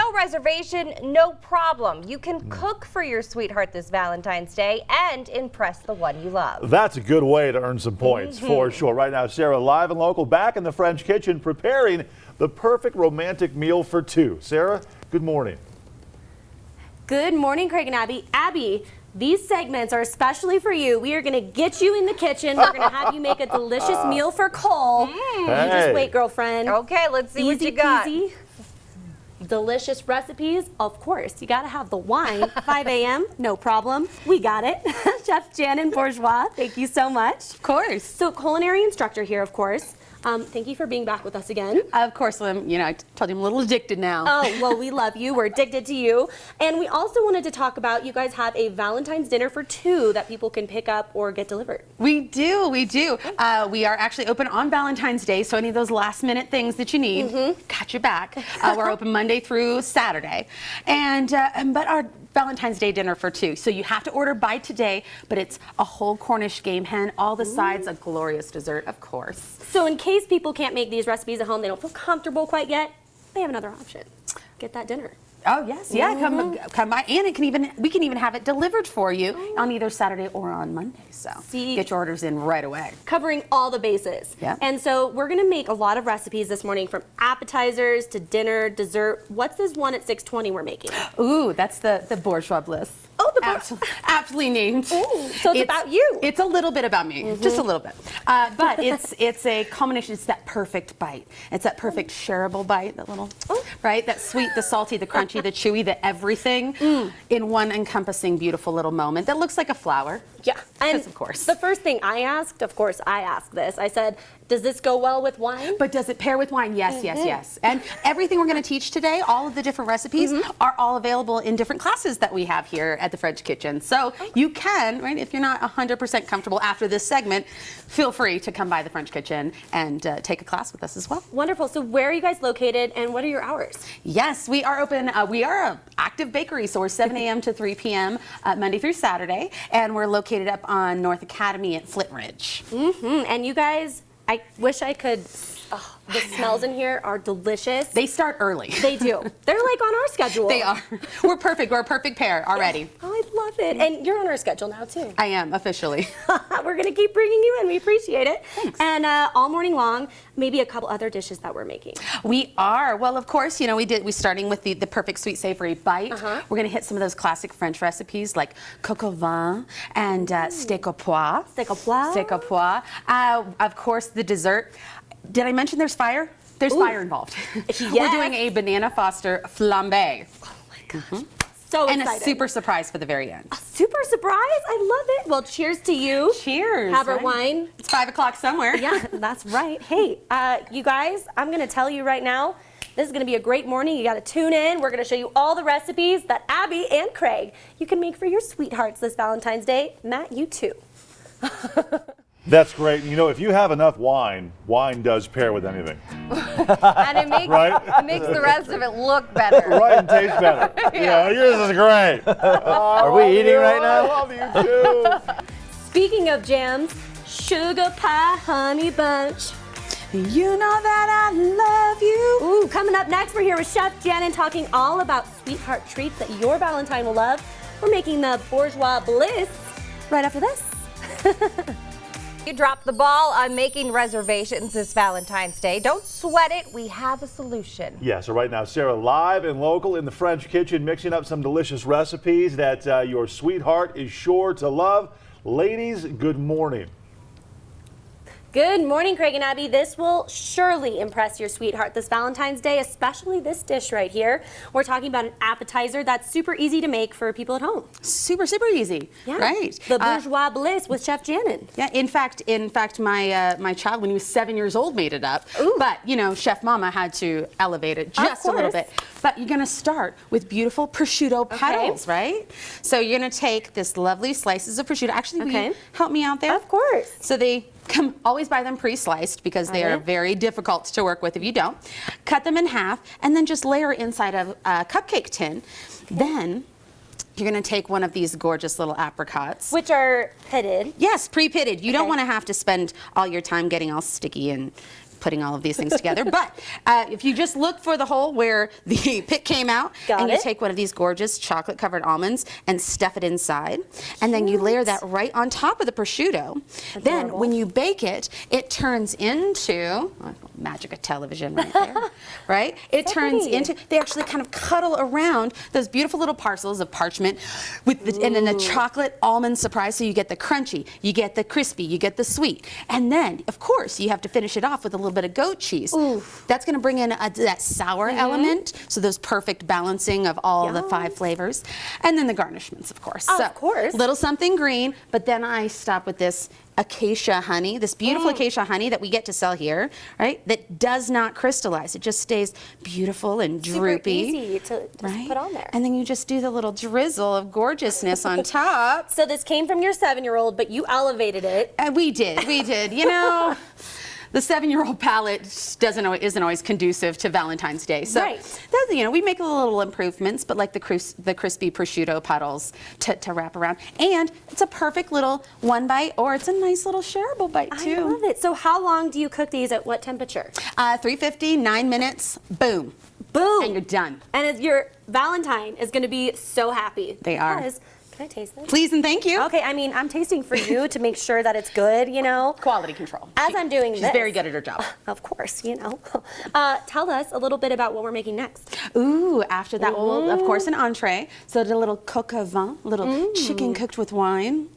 No reservation, no problem. You can cook for your sweetheart this Valentine's Day and impress the one you love. That's a good way to earn some points for sure. Right now, Sarah, live and local, back in the French kitchen, preparing the perfect romantic meal for two. Sarah, good morning. Good morning, Craig and Abby. Abby, these segments are especially for you. We are going to get you in the kitchen. We're going to have you make a delicious meal for Cole. You just wait, girlfriend. Okay, let's see what you got. Peasy. Delicious recipes. Of course, you got to have the wine. 5 a.m., no problem. We got it. Chef Janin Bourgeois, thank you so much. Of course. So, culinary instructor here, of course. Thank you for being back with us again. Of course, I told you I'm a little addicted now. Oh, well, we love you. We're addicted to you. And we also wanted to talk about, you guys have a Valentine's dinner for two that people can pick up or get delivered. We do. We are actually open on Valentine's Day, so any of those last minute things that you need, got your back. We're open Monday through Saturday. But our Valentine's Day dinner for two. So you have to order by today, but it's a whole Cornish game hen, all the sides, a glorious dessert, of course. So in case people can't make these recipes at home, they don't feel comfortable quite yet, they have another option. Get that dinner. Oh yes, yeah, come by, and we can even have it delivered for you on either Saturday or on Monday. So get your orders in right away. Covering all the bases. Yeah. And so we're gonna make a lot of recipes this morning, from appetizers to dinner, dessert. What's this one at 6:20 we're making? Ooh, that's the bourgeois bliss. Oh, the aptly named. Ooh, so it's about you. It's a little bit about me, just a little bit. But it's a combination. It's that perfect bite. It's that perfect shareable bite. That little, right? That sweet, the salty, the crunchy, the chewy, the everything in one encompassing, beautiful little moment that looks like a flower. Yeah, and of course. The first thing I asked, of course, I asked this. I said, does this go well with wine? But does it pair with wine? Yes, yes. And everything we're going to teach today, all of the different recipes, are all available in different classes that we have here at the French Kitchen. So you can, right, if you're not 100% comfortable after this segment, feel free to come by the French Kitchen and take a class with us as well. Wonderful. So where are you guys located, and what are your hours? Yes, we are open. We are an active bakery, so we're 7 a.m. to 3 p.m. Monday through Saturday, and we're located up on North Academy at Flintridge. And you guys, I wish I could. The smells in here are delicious. They start early. They do. They're like on our schedule. They are. We're perfect. We're a perfect pair already. Oh, I love it. And you're on our schedule now, too. I am, officially. We're going to keep bringing you in. We appreciate it. Thanks. And all morning long, maybe a couple other dishes that we're making. We are. Well, of course, we're starting with the perfect sweet savory bite. We're going to hit some of those classic French recipes like coq au vin and steak au pois. Steak au pois. Steak au pois. Of course, the dessert. Did I mention there's fire? There's fire involved. Yes. We're doing a banana Foster flambe. Oh my gosh. So excited. And a super surprise for the very end. A super surprise? I love it. Well, cheers to you. Cheers. Have our wine. It's 5 o'clock somewhere. Yeah, that's right. Hey, you guys, I'm going to tell you right now, this is going to be a great morning. You got to tune in. We're going to show you all the recipes that Abby and Craig, you can make for your sweethearts this Valentine's Day. Matt, you too. That's great. If you have enough wine does pair with anything. And it makes the rest of it look better. Right, and taste better. Yeah, yours is great. Are we eating right now? I love you too. Speaking of jams, sugar pie honey bunch. You know that I love you. Ooh, coming up next, we're here with Chef Janin talking all about sweetheart treats that your Valentine will love. We're making the bourgeois bliss right after this. You dropped the ball on making reservations this Valentine's Day. Don't sweat it. We have a solution. Yeah, so right now, Sarah, live and local in the French Kitchen, mixing up some delicious recipes that your sweetheart is sure to love. Ladies, good morning. Good morning, Craig and Abby. This will surely impress your sweetheart this Valentine's Day, especially this dish right here. We're talking about an appetizer that's super easy to make for people at home. Super, super easy. Yeah. Right. The bourgeois bliss with Chef Janin. Yeah. In fact, my child, when he was 7 years old, made it up. Ooh. But Chef Mama had to elevate it just a little bit. But you're going to start with beautiful prosciutto petals, right? So you're going to take this lovely slices of prosciutto. Actually, will you help me out there? Of course. So always buy them pre-sliced because they are very difficult to work with if you don't. Cut them in half and then just layer inside of a cupcake tin. Then you're going to take one of these gorgeous little apricots. Which are pitted. Yes, pre-pitted. You don't want to have to spend all your time getting all sticky and putting all of these things together. But if you just look for the hole where the pit came out, Got and you it. take one of these gorgeous chocolate-covered almonds and stuff it inside, and then you layer that right on top of the prosciutto. Then Adorable. when you bake it, it turns into magic of television right there, right? It So turns pretty. into, they actually kind of cuddle around those beautiful little parcels of parchment with the, and then the chocolate almond surprise. So you get the crunchy, you get the crispy, you get the sweet, and then of course you have to finish it off with a little bit of goat cheese. Oof. That's going to bring in that sour element, so those perfect balancing of all the 5 flavors, and then the garnishments, of course. Of course. Little something green, but then I stop with this acacia honey, this beautiful acacia honey that we get to sell here, right? That does not crystallize. It just stays beautiful and droopy. Super easy to just right? put on there. And then you just do the little drizzle of gorgeousness on top. So this came from your 7-year-old, but you elevated it. And we did. You know, the 7-year-old palate isn't always conducive to Valentine's Day. So, Right. that's, you know, we make little improvements, but like the crispy prosciutto petals to wrap around. And it's a perfect little one bite, or it's a nice little shareable bite I too. love it. So how long do you cook these at what temperature? 350, 9 minutes, boom. Boom. And you're done. And your Valentine is going to be so happy. They are. Because- Can I taste this? Please and thank you. Okay, I mean, I'm tasting for you to make sure that it's good, you know. Quality control. As I'm doing She's this. very good at her job. Of course, you know. Tell us a little bit about what we're making next. Ooh, after that, well, of course, an entree. So a little coq au vin, little chicken cooked with wine.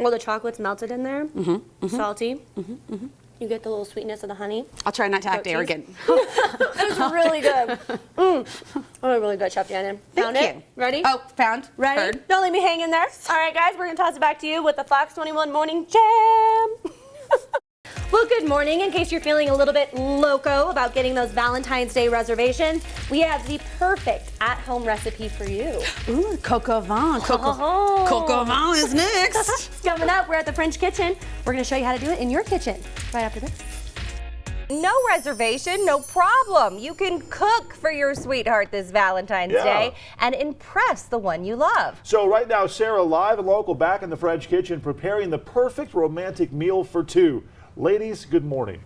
Well, the chocolate's melted in there. Salty. You get the little sweetness of the honey. I'll try not to act Goat cheese. arrogant. It's really good. Oh, really good, Chef Janet. Found Thank it? you. Ready? Oh, found. Ready? Heard. Don't leave me hanging there. All right, guys, we're going to toss it back to you with the Fox21 Morning Jam. Well, good morning. In case you're feeling a little bit loco about getting those Valentine's Day reservations, we have the perfect at-home recipe for you. Ooh, coq au vin. Coq au vin is next. It's coming up. We're at the French kitchen. We're going to show you how to do it in your kitchen right after this. No reservation, no problem. You can cook for your sweetheart this Valentine's Yeah. Day and impress the one you love. So right now, Sarah, live and local, back in the French kitchen, preparing the perfect romantic meal for 2. Ladies, good morning.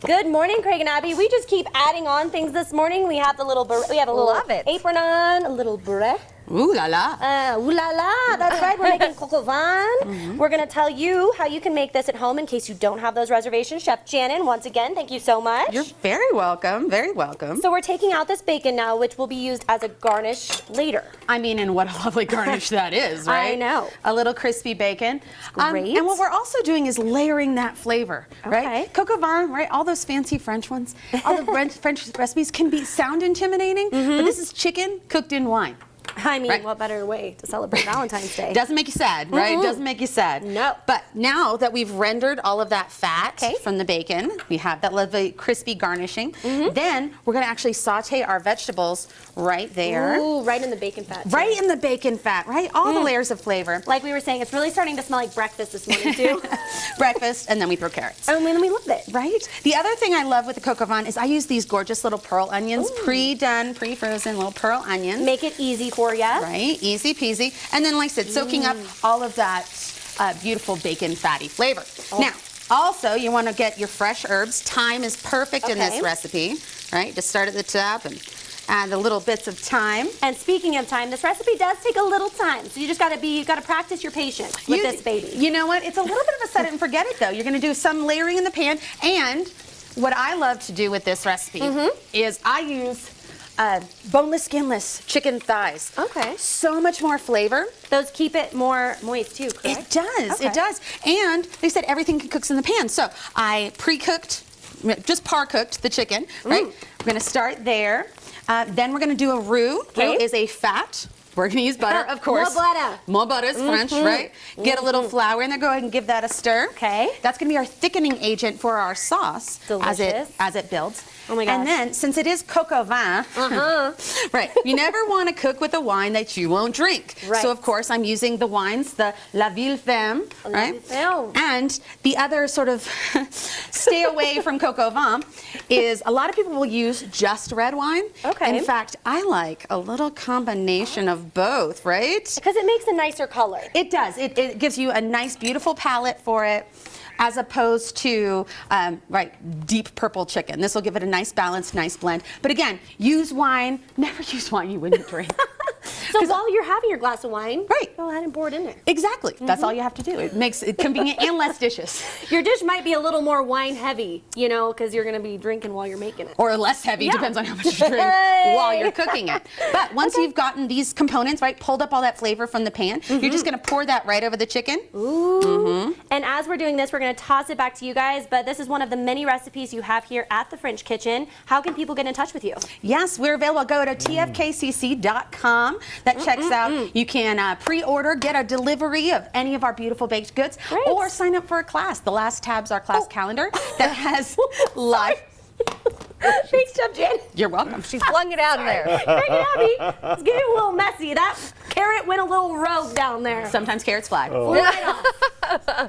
Good morning, Craig and Abby. We just keep adding on things this morning. We have a little Love it. apron on, a little beret. Ooh la la. Ooh la la, that's right, we're making coq au vin. We're gonna tell you how you can make this at home in case you don't have those reservations. Chef Janet, once again, thank you so much. You're very welcome. Very welcome. So we're taking out this bacon now, which will be used as a garnish later. I mean, and what a lovely garnish that is, right? I know. A little crispy bacon. great. And what we're also doing is layering that flavor, Okay. right? Coq au vin, right? All those fancy French ones, all the French recipes can sound intimidating, but this is chicken cooked in wine. I mean, Right. what better way to celebrate Valentine's Day? Doesn't make you sad, right? Doesn't make you sad. No. But now that we've rendered all of that fat Okay. from the bacon, we have that lovely crispy garnishing. Then we're going to actually saute our vegetables right there. Ooh, right in the bacon fat. too. Right in the bacon fat, right? All the layers of flavor. Like we were saying, it's really starting to smell like breakfast this morning too. Breakfast, and then we throw carrots. And we love it. Right? The other thing I love with the coq au vin is I use these gorgeous little pearl onions, pre-done, pre-frozen little pearl onions. Make it easy for you. Right? Easy peasy. And then, like I said, soaking up all of that beautiful bacon fatty flavor. Now, also, you want to get your fresh herbs. Thyme is perfect in this Okay. recipe, right? Just start at the top and add the little bits of thyme. And speaking of time, this recipe does take a little time. So you just you gotta practice your patience with this baby. You know what? It's a little bit of a set it and forget it, though. You're going to do some layering in the pan. And what I love to do with this recipe is I use boneless, skinless chicken thighs. Okay. So much more flavor. Those keep it more moist too, correct? It does. Okay. It does. And they said everything cooks in the pan. So I pre-cooked, just par-cooked the chicken, right? We're going to start there. Then we're going to do a roux. Okay. Roux is a fat. We're going to use butter, of course. More butter. More butter is French, right? Get a little flour in there. Go ahead and give that a stir. Okay. That's going to be our thickening agent for our sauce Delicious. as it builds. Oh my gosh. And then, since it is coq au vin, right, you never want to cook with a wine that you won't drink. Right. So, of course, I'm using the wines, the La Ville Femme, right? Ville Femme. And the other sort of stay away from coq au vin is a lot of people will use just red wine. Okay. In fact, I like a little combination of both, right? Because it makes a nicer color. It does. It gives you a nice, beautiful palette for it. as opposed to deep purple chicken. This will give it a nice balance, nice blend. But again, use wine. Never use wine you wouldn't drink. So while you're having your glass of wine, right, go ahead and pour it in there. Exactly. That's all you have to do. It makes it convenient and less dishes. Your dish might be a little more wine heavy, you know, because you're going to be drinking while you're making it. Or less heavy, depends on how much you drink while you're cooking it. But once you've gotten these components, pulled up all that flavor from the pan, you're just going to pour that right over the chicken. Ooh. And as we're doing this, we're going to toss it back to you guys, but this is one of the many recipes you have here at the French Kitchen. How can people get in touch with you? Yes, we're available. Go to tfkcc.com. That checks out. You can pre-order, get a delivery of any of our beautiful baked goods, or sign up for a class. The last tab's our class calendar that has live. Thanks, Chef Jen. You're welcome. She flung it out there. Thank you, Abby. It's getting a little messy. That carrot went a little rogue down there. Sometimes carrots fly. Right off.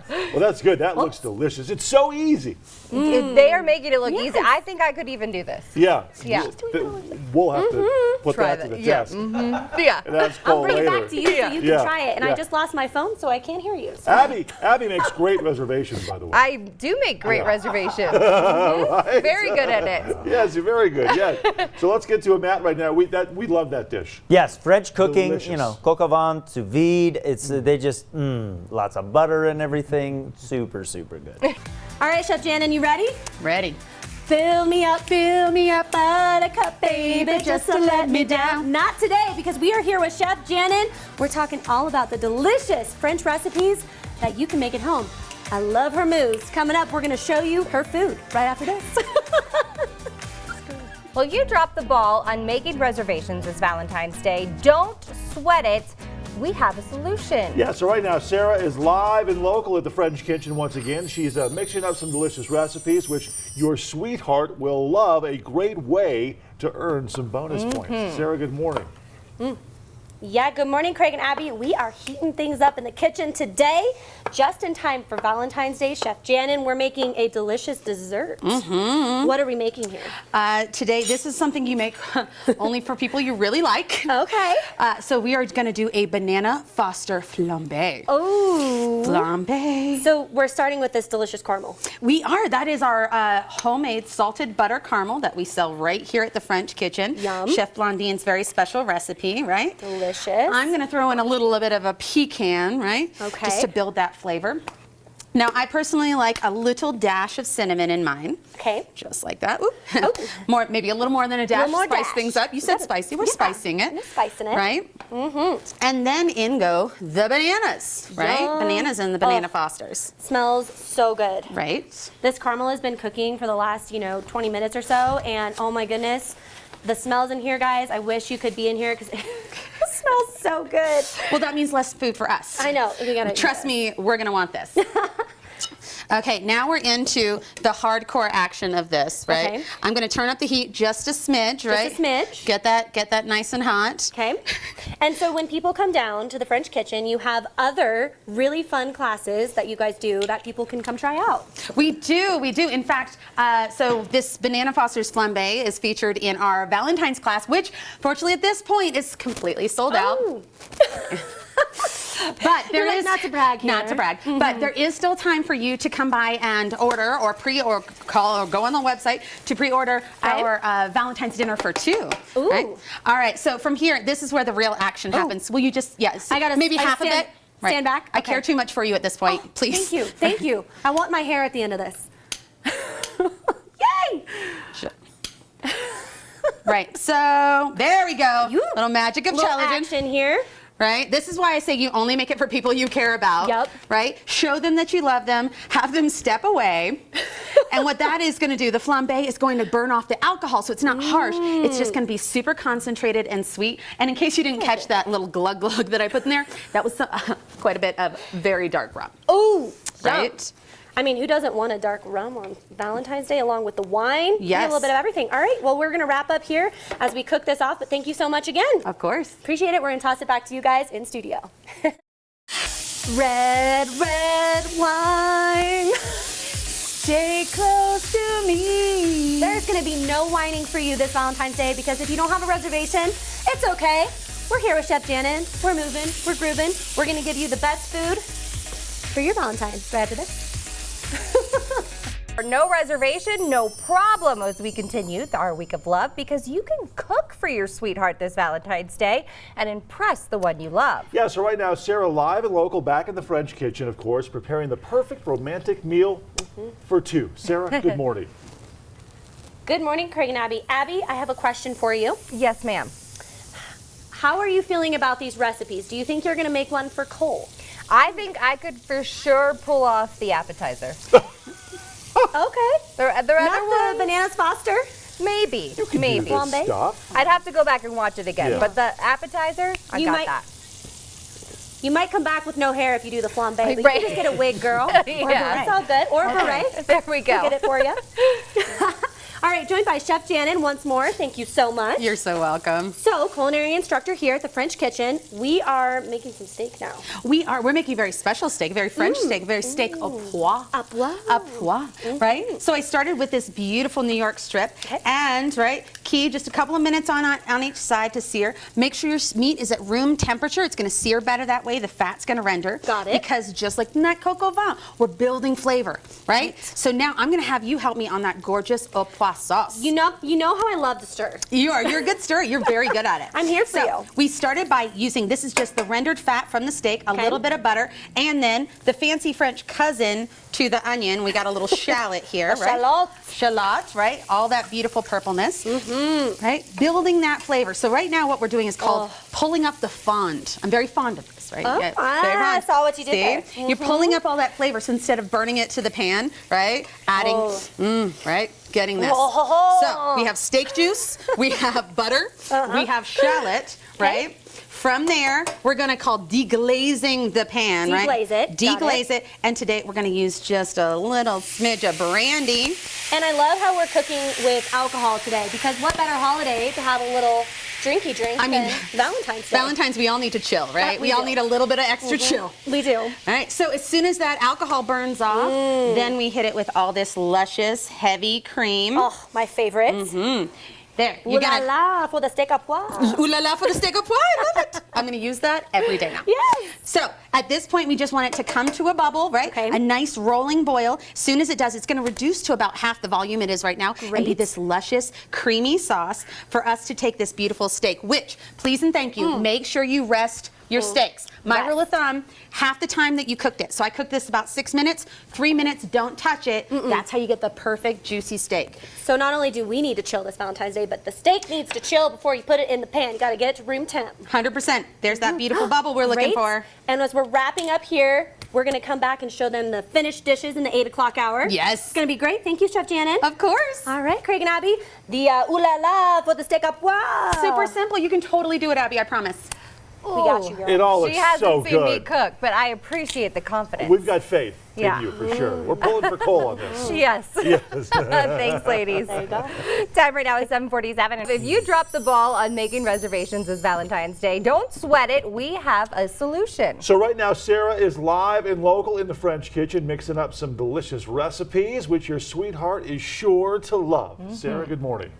Well, that's good. That looks delicious. It's so easy. They are making it look easy. I think I could even do this. Yeah. Yeah. We'll have to put Try that to the that. test. Yeah. And that's I'll called bring later. it back to you so you can try it. And I just lost my phone, so I can't hear you. So. Abby makes great reservations, by the way. I do make great reservations. Right? Very good at it. Yes, you're very good. Yes. So let's get to a Matt right now. We love that dish. Yes, French cooking, Delicious. you know, coq au vin, sous vide. It's they just lots of butter and everything. Super, super good. All right, Chef Janin, you ready? Ready. Fill me up, buttercup, baby, just to let me down. Not today, because we are here with Chef Janin. We're talking all about the delicious French recipes that you can make at home. I love her moves. Coming up, we're gonna show you her food right after this. Well, you dropped the ball on making reservations this Valentine's Day. Don't sweat it. We have a solution. Yeah, so right now, Sarah is live and local at the French Kitchen once again. She's mixing up some delicious recipes, which your sweetheart will love. A great way to earn some bonus points. Sarah, good morning. Yeah, good morning, Craig and Abby. We are heating things up in the kitchen today, just in time for Valentine's Day. Chef Janin, we're making a delicious dessert. What are we making here? Today, this is something you make only for people you really like. Okay. So we are going to do a banana Foster flambe. Oh. Flambe. So we're starting with this delicious caramel. We are. That is our homemade salted butter caramel that we sell right here at the French Kitchen. Yum. Chef Blondine's very special recipe, right? Delicious. I'm going to throw in a little bit of a pecan, right? Okay. Just to build that flavor. Now, I personally like a little dash of cinnamon in mine. Okay. Just like that. Ooh. Maybe a little more than a dash. more Spice dash. things up. You said spicy. We're spicing it. We're spicing it. Right? And then in go the bananas, right? Yum. Bananas in the Banana Fosters. Smells so good. Right? This caramel has been cooking for the last, 20 minutes or so, and oh my goodness, the smells in here, guys. I wish you could be in here because it smells so good. Well, that means less food for us. I know. We gotta Trust me, we're going to want this. Okay, now we're into the hardcore action of this, right? Okay. I'm going to turn up the heat just a smidge, right? Just a smidge. Get that nice and hot. Okay. And so when people come down to the French Kitchen, you have other really fun classes that you guys do that people can come try out. We do. In fact, so this Banana Foster's Flambe is featured in our Valentine's class, which fortunately at this point is completely sold out. But there is not to brag here. Not to brag. But there is still time for you to come by and order or call or go on the website to pre-order our Valentine's dinner for two. Ooh. Right? All right. So from here, this is where the real action happens. Will you just I gotta maybe half stand, of it? Right. Stand back. I Okay. care too much for you at this point. Please. Thank you. Thank you. I want my hair at the end of this. Yay! Right. So there we go. You- Little magic of Little challenging. action here. Right? This is why I say you only make it for people you care about. Yep. Right? Show them that you love them, have them step away. And what that is going to do, the flambe is going to burn off the alcohol, so it's not harsh. It's just going to be super concentrated and sweet. And in case you didn't catch that little glug glug that I put in there, that was quite a bit of very dark rum. Oh, Right? I mean, who doesn't want a dark rum on Valentine's Day along with the wine? Yes. A little bit of everything. All right, well, we're going to wrap up here as we cook this off, but thank you so much again. Of course. Appreciate it. We're going to toss it back to you guys in studio. Red, red wine, stay close to me. There's going to be no whining for you this Valentine's Day because if you don't have a reservation, it's okay. We're here with Chef Janin. We're moving. We're grooving. We're going to give you the best food for your Valentine's right after this. No reservation, no problem as we continue our week of love, because you can cook for your sweetheart this Valentine's Day and impress the one you love. Yeah, so right now, Sarah live and local back in the French kitchen, of course, preparing the perfect romantic meal for two. Sarah, good morning. Good morning, Craig and Abby. Abby, I have a question for you. Yes, ma'am. How are you feeling about these recipes? Do you think you're going to make one for Cole? I think I could for sure pull off the appetizer. Okay. There Not other the ones? bananas Foster? Maybe. You can Maybe. do this Flambe? stuff. I'd have to go back and watch it again. Yeah. But the appetizer, I You got might- that. You might come back with no hair if you do the flambe, but Right. you can just get a wig, girl. Yeah. It's all good. Or a beret. There we We'll go. get it for you. All right, joined by Chef Janet once more. Thank you so much. You're so welcome. So, culinary instructor here at the French Kitchen. We are making some steak now. We're making a very special steak, a very French steak, a very steak au pois. Au pois. Au pois, right? So I started with this beautiful New York strip, Okay. and key, just a couple of minutes on each side to sear. Make sure your meat is at room temperature. It's going to sear better that way. The fat's going to render. Got it. Because just like that coq au vin, we're building flavor, right? So now I'm going to have you help me on that gorgeous au pois sauce. You know how I love to stir. You're a good stirrer. You're very good at it. I'm here for So you. we started by using, this is just the rendered fat from the steak, a Okay. little bit of butter, and then the fancy French cousin to the onion. We got a little shallot here, A right? shallot. Shallot, right? All that beautiful purpleness, right? Building that flavor. So right now what we're doing is called pulling up the fond. I'm very fond of this, right? Oh, very I fond. saw what you did See? there. You're pulling up all that flavor. So instead of burning it to the pan, right? Adding, right? Getting this. Oh. So we have steak juice, we have butter, we have shallot, right? From there, we're going to call deglazing the pan, right? Deglaze it. Got Deglaze it. And today we're going to use just a little smidge of brandy. And I love how we're cooking with alcohol today, because what better holiday to have a little drinky drink I mean, than Valentine's Day. Valentine's, we all need to chill, right? We We all do. need a little bit of extra chill. We do. All right, so as soon as that alcohol burns off, then we hit it with all this luscious, heavy cream. Oh, my favorite. There, Ooh you're la gonna la for the steak au pois. ooh la la for the steak au pois. I love it. I'm gonna use that every day now. Yes. So at this point, we just want it to come to a bubble, right? Okay. A nice rolling boil. As soon as it does, it's gonna reduce to about half the volume it is right now, and be Great. this luscious, creamy sauce for us to take this beautiful steak. Which, please and thank you, make sure you rest your steaks. My Yes. rule of thumb, half the time that you cooked it. So I cooked this about 6 minutes, 3 minutes, don't touch it. That's how you get the perfect juicy steak. So not only do we need to chill this Valentine's Day, but the steak needs to chill before you put it in the pan. You got to get it to room temp. 100%. There's that beautiful bubble we're looking Great. for. And as we're wrapping up here, we're going to come back and show them the finished dishes in the 8 o'clock hour. Yes. It's going to be great. Thank you, Chef Janet. Of course. All right, Craig and Abby, the ooh la la for the steak au pois. Super simple. You can totally do it, Abby, I promise. We got you, girl. It all She looks hasn't so seen me good. cook, but I appreciate the confidence. We've got faith Yeah. in you for sure. We're pulling for Cole on this. Yes. Yes. Thanks, ladies. There you go. Time right now is 7:47. If you drop the ball on making reservations this Valentine's Day, don't sweat it. We have a solution. So right now, Sarah is live and local in the French kitchen, mixing up some delicious recipes, which your sweetheart is sure to love. Sarah, good morning.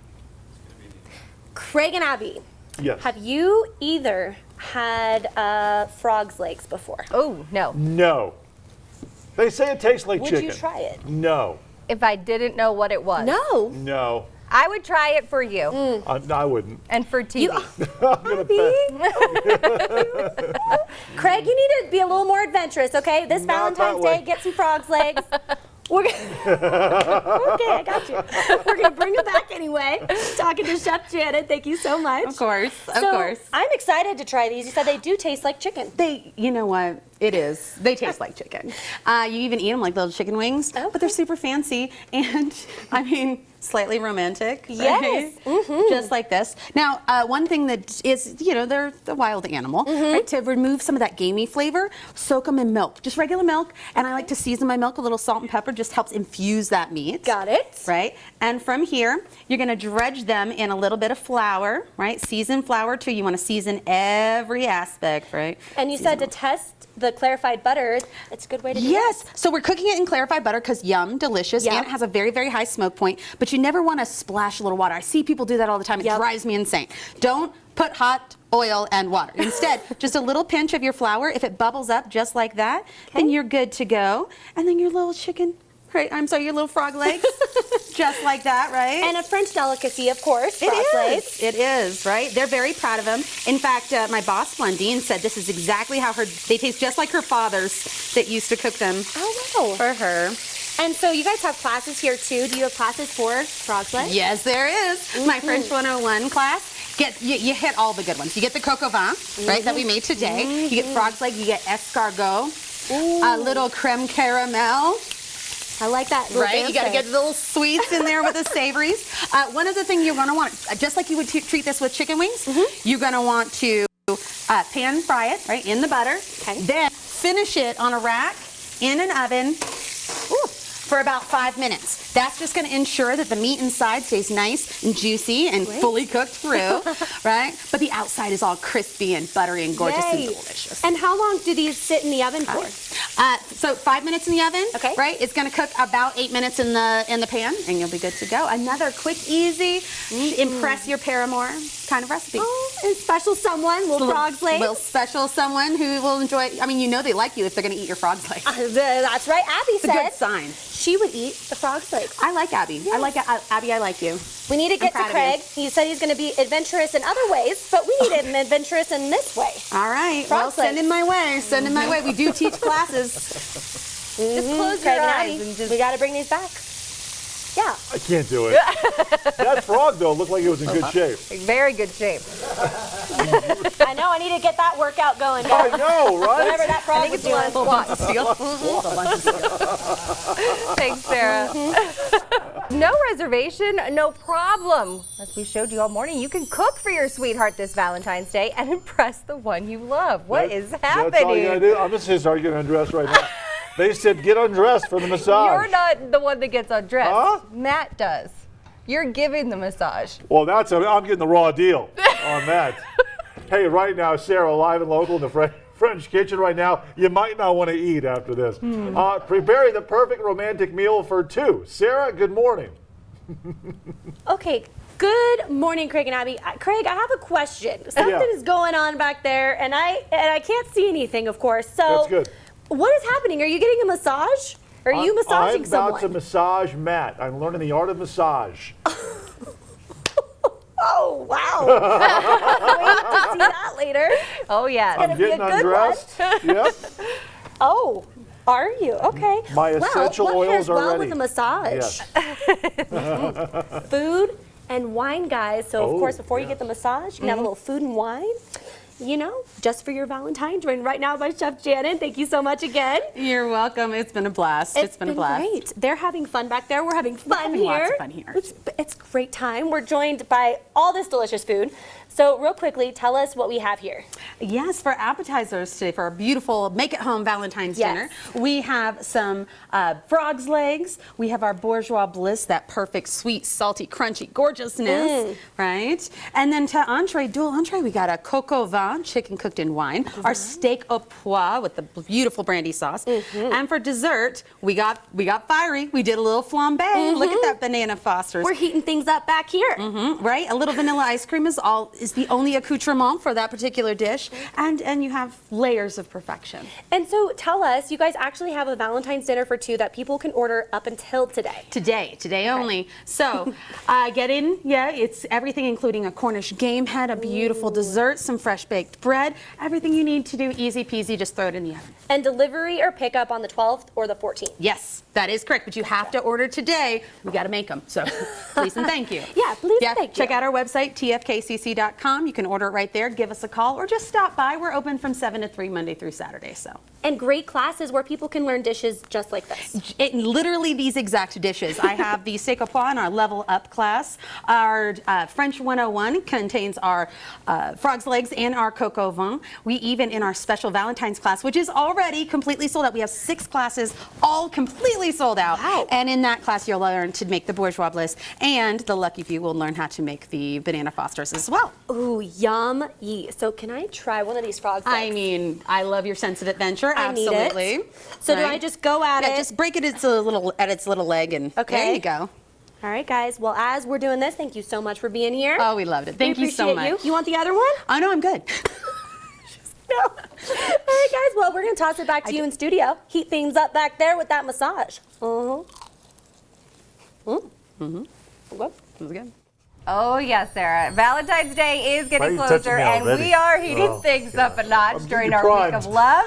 Craig and Abby, Yes. have you either had frog's legs before? Oh, no. No. They say it tastes like Would chicken. you try it? No. If I didn't know what it was. No. No. I would try it for you I wouldn't. and for TV. I'm gonna bet. Craig, you need to be a little more adventurous, okay? This Not that Valentine's way. Day, get some frog's legs. We're okay, I got you. We're gonna bring it back anyway. Talking to Chef Janet, thank you so much. Of course, of So, course. I'm excited to try these. You said they do taste like chicken. You know what? It is. They taste like chicken. You even eat them like little chicken wings, but they're super fancy and, I mean, slightly romantic. Yes. Right? Just like this. Now, one thing that is, they're the wild animal, right? To remove some of that gamey flavor, soak them in milk, just regular milk. And I like to season my milk with a little salt and pepper, just helps infuse that meat. Got it. Right? And from here, you're going to dredge them in a little bit of flour, right? Seasoned flour too. You want to season every aspect, right? And you said to test the clarified butter, it's a good way to do Yes. So we're cooking it in clarified butter because yum, delicious, Yep. and it has a very, very high smoke point. But you never want to splash a little water. I see people do that all the time. It Yep. drives me insane. Don't put hot oil and water. Instead, just a little pinch of your flour. If it bubbles up just like that, then you're good to go. And then your little chicken Right, I'm sorry, your little frog legs. Just like that, right? And a French delicacy, of course. It frog legs. is. It is, right? They're very proud of them. In fact, my boss, Blondine, said this is exactly how they taste just like her father's that used to cook them Oh, wow. for her. And so you guys have classes here too. Do you have classes for frog legs? Yes, there is. My French 101 class. You hit all the good ones. You get the coq au vin, right, that we made today. You get frog's leg, you get escargot, a little creme caramel. I like that. Right, you got to get the little sweets in there with the savories. One other thing you're going to want, just like you would treat this with chicken wings, you're going to want to pan fry it, right, in the butter. Okay. Then finish it on a rack in an oven for about 5 minutes. That's just going to ensure that the meat inside stays nice and juicy and fully cooked through, right? But the outside is all crispy and buttery and gorgeous and delicious. And how long do these sit in the oven for? So 5 minutes in the oven, Okay. right? It's going to cook about 8 minutes in the pan, and you'll be good to go. Another quick, easy, impress your paramour kind of recipe. Oh, and special someone, little frog's legs. Little special someone who will enjoy. I mean, you know they like you if they're going to eat your frog's legs. That's right. Abby It's a said good sign. she would eat the frog's legs. I like Abby. I like Abby. I like you. We need to get to proud of Craig. He said he's going to be adventurous in other ways, but we need him adventurous in this way. All right. Frog's Well, send legs. in my way. Send in my way. We do teach classes. Just close Craig your and eyes Abby, and just. we got to bring these back. Yeah. I can't do it. That frog, though, looked like it was in good shape. Very good shape. I know. I need to get that workout going, I guys. know, right? Whatever that frog was doing. Thanks, Sarah. No reservation, no problem. As we showed you all morning, you can cook for your sweetheart this Valentine's Day and impress the one you love. What is happening? That's all you gotta do. I'm just gonna start getting undressed right now. They said get undressed for the massage. You're not the one that gets undressed. Huh? Matt does. You're giving the massage. Well, I'm getting the raw deal on that. Hey, right now, Sarah, live and local in the French kitchen right now. You might not want to eat after this. Preparing the perfect romantic meal for two. Sarah, good morning. Okay. Good morning, Craig and Abby. Craig, I have a question. Something is going on back there, and I can't see anything, of course. So That's good. what is happening? Are you getting a massage? Are you massaging I'm about to someone? massage Matt. I'm learning the art of massage. Oh, wow. Wait to see that later. Oh, yeah. I'm be a getting good undressed. Yep. Oh, are you? Okay. My essential what oils pairs are well ready. with a massage? Yes. Food and wine, guys. So, of Oh, course, before you get the massage, you can have a little food and wine. You know, just for your Valentine's. Joined right now by Chef Janet. Thank you so much again. You're welcome. It's been a blast. It's been a blast. Great. They're having fun back there. We're having fun having here. lots of fun here. It's a great time. We're joined by all this delicious food. So real quickly, tell us what we have here. Yes, for appetizers today, for our beautiful make-at-home Valentine's Yes. dinner, we have some frog's legs. We have our bourgeois bliss, that perfect, sweet, salty, crunchy gorgeousness, right? And then to entree, dual entree, we got a coq au vin, chicken cooked in wine. Our steak au pois with the beautiful brandy sauce. And for dessert, we got fiery. We did a little flambe. Look at that banana Foster's. We're heating things up back here. Right? A little vanilla ice cream is the only accoutrement for that particular dish, and you have layers of perfection. And so tell us, you guys actually have a Valentine's dinner for two that people can order up until today. Today only. So get in, it's everything including a Cornish game head, a beautiful dessert, some fresh baked bread, everything you need to do easy peasy, just throw it in the oven. And delivery or pickup on the 12th or the 14th. Yes, that is correct, but you have to order today. We got to make them, so please and thank you. Yeah, please and thank you. Check out our website, tfkcc.com. You can order it right there, give us a call, or just stop by. We're open from 7 to 3 Monday through Saturday, so. And great classes where people can learn dishes just like this. Literally these exact dishes. I have the steak au pois in our level up class. Our French 101 contains our frog's legs and our coq au vin. We even in our special Valentine's class, which is already completely sold out. We have 6 classes, all completely sold out. Wow. And in that class, you'll learn to make the bourgeois bliss, and the lucky few will learn how to make the banana Fosters as well. Ooh, yum-y. So can I try one of these frog's legs? I mean, I love your sense of adventure. I need it. Absolutely. So do I just go at it? Just break it at its little leg, and there you go. All right, guys. Well, as we're doing this, thank you so much for being here. Oh, we loved it. Thank you so appreciate much. You want the other one? Oh, no, I'm good. No. All right, guys. Well, we're going to toss it back to you in studio. Heat things up back there with that massage. This is good. Oh, yes, Sarah. Valentine's Day is Why are getting you touching closer, me and already? we are heating Oh, things gosh. up a notch I'm during getting our week primed. of love.